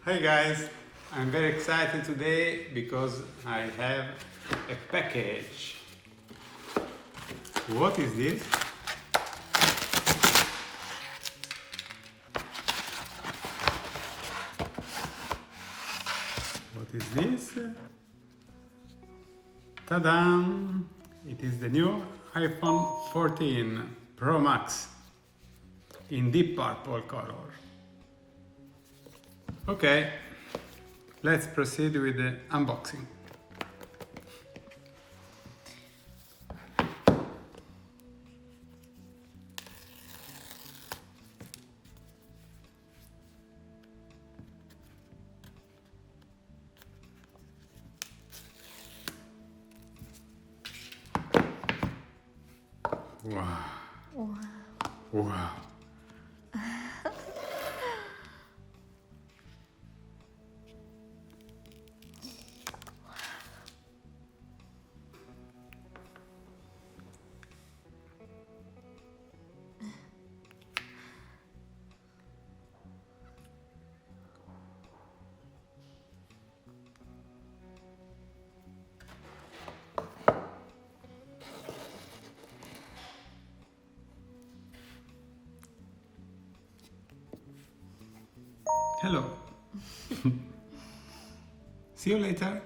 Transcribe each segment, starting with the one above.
Hi guys, I'm very excited today because I have a package. What is this? What is this? Ta-da! It is the new iPhone 14 Pro Max in deep purple color. Okay, let's proceed with the unboxing. Wow. Wow. Wow. Hello. See you later.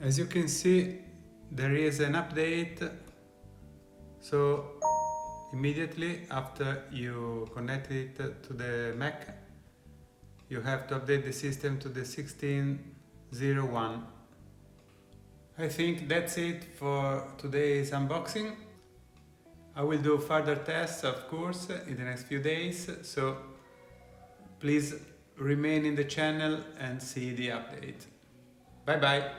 As you can see, there is an update. So immediately after you connect it to the Mac, you have to update the system to the 16.01. I think that's it for today's unboxing. I will do further tests, of course, in the next few days, so please remain in the channel and see the update. Bye bye!